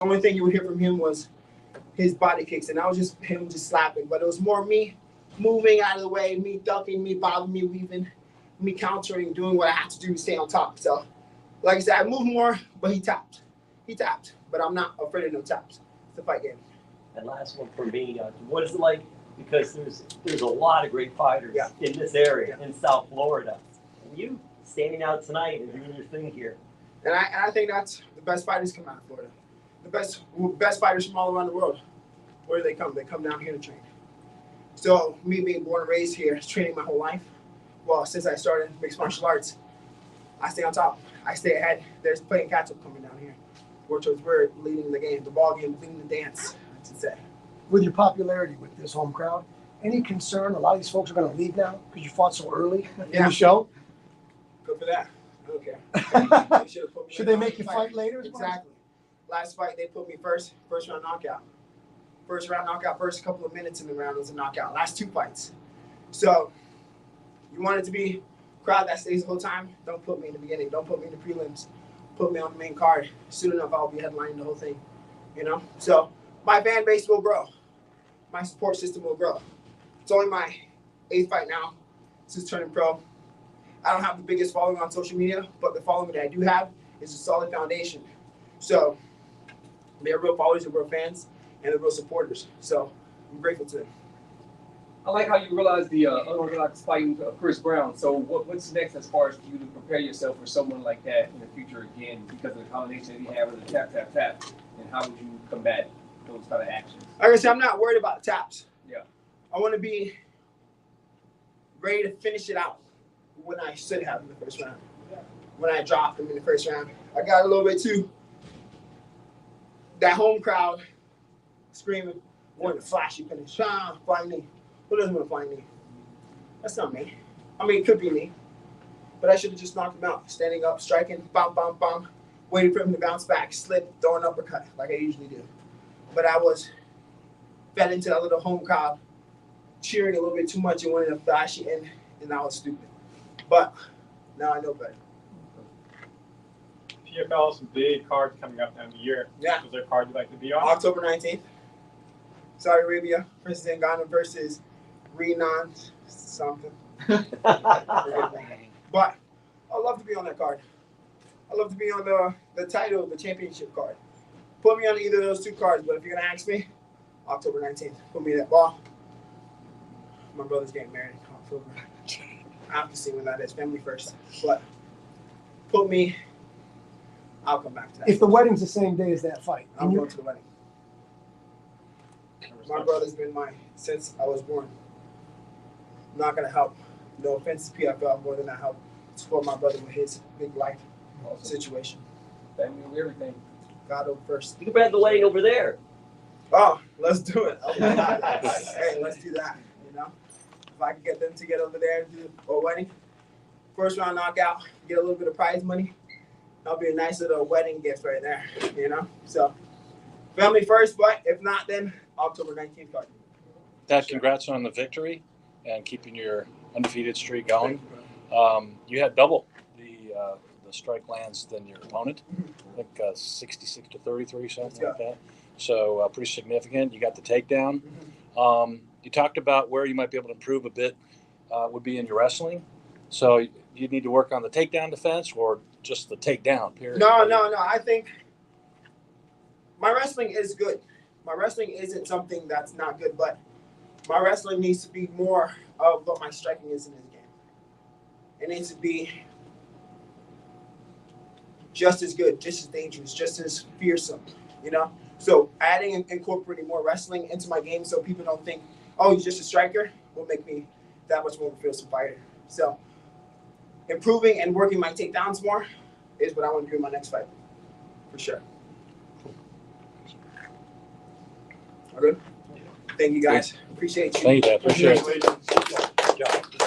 only thing you would hear from him was his body kicks, and that was just him just slapping. But it was more me moving out of the way, me ducking, me bobbing, me weaving, me countering, doing what I had to do to stay on top. So, like I said, I moved more, but he tapped. He tapped, but I'm not afraid of no taps. It's a fight game. And last one for me, what is it like? Because there's a lot of great fighters in this area, in South Florida. And you standing out tonight and doing your thing here. And I think that's the best fighters come out of Florida. The best fighters from all around the world. Where do they come? They come down here to train. So me being born and raised here, training my whole life. Well, since I started mixed martial arts, I stay on top. I stay ahead. There's playing catch up coming down here. We're leading the game, the ball game, leading the dance. That's it. With your popularity with this home crowd, any concern? A lot of these folks are going to leave now because you fought so early in the show. Good for that. I don't care. Should they make you fight later? Exactly. Last fight, they put me first round knockout. First round knockout, first couple of minutes in the round was a knockout. Last 2 fights. So you want it to be a crowd that stays the whole time? Don't put me in the beginning. Don't put me in the prelims. Put me on the main card. Soon enough, I'll be headlining the whole thing. You know? So my fan base will grow. My support system will grow. It's only my 8th fight now since turning pro. I don't have the biggest following on social media, but the following that I do have is a solid foundation. So they're real followers, they're real fans, and they're real supporters. So I'm grateful to them. I like how you realize the unorthodox fighting of Chris Brown. So what's next as far as you to prepare yourself for someone like that in the future again because of the combination that you have with the tap, tap, tap? And how would you combat those kind of actions? Like I said, I'm not worried about the taps. Yeah. I want to be ready to finish it out when I should have in the first round. When I dropped him in the first round. I got a little bit too. That home crowd screaming, wanting a flashy finish. Flying knee. Who doesn't want a flying knee? That's not me. I mean, it could be me. But I should have just knocked him out. Standing up, striking, bam, bam, bam. Waiting for him to bounce back, slip, throw an uppercut like I usually do. But I fell into that little home crowd, cheering a little bit too much and wanted a flashy end, and I was stupid. But now I know better. PFL, some big cards coming up in the year. Yeah. Is there a card you'd like to be on? October 19th. Saudi Arabia, Princess Ngannou versus Renan something. But I'd love to be on that card. I'd love to be on the title, the championship card. Put me on either of those 2 cards, but if you're going to ask me, October 19th, put me in that ball. My brother's getting married in October. I have to see when that is, family first. But put me, I'll come back to that. If the wedding's the same day as that fight, I'm going to the wedding. My brother's been mine since I was born. I'm not going to help. No offense to PFL, more than I help support my brother with his big life situation. Family and everything. God over first. You can have the wedding over there. Oh, let's do it. Oh my God. Hey, let's do that. You know, if I could get them to get over there and do a wedding, first round knockout, get a little bit of prize money, that'll be a nice little wedding gift right there. You know, so family first, but if not, then October 19th card. Dad, congrats on the victory and keeping your undefeated streak going. You had double the strike lands than your opponent. I think 66 to 33, something like that. So pretty significant. You got the takedown. You talked about where you might be able to improve a bit would be in your wrestling. So you need to work on the takedown defense or just the takedown, period? No. I think my wrestling is good. My wrestling isn't something that's not good, but my wrestling needs to be more of what my striking is in this game. It needs to be just as good, just as dangerous, just as fearsome, you know? So adding and incorporating more wrestling into my game so people don't think, oh, he's just a striker, will make me that much more of a fearsome fighter. So improving and working my takedowns more is what I want to do in my next fight, for sure. All good? Thank you, guys. Appreciate you. Thank you, Dad. Appreciate it. Congratulations. Good job.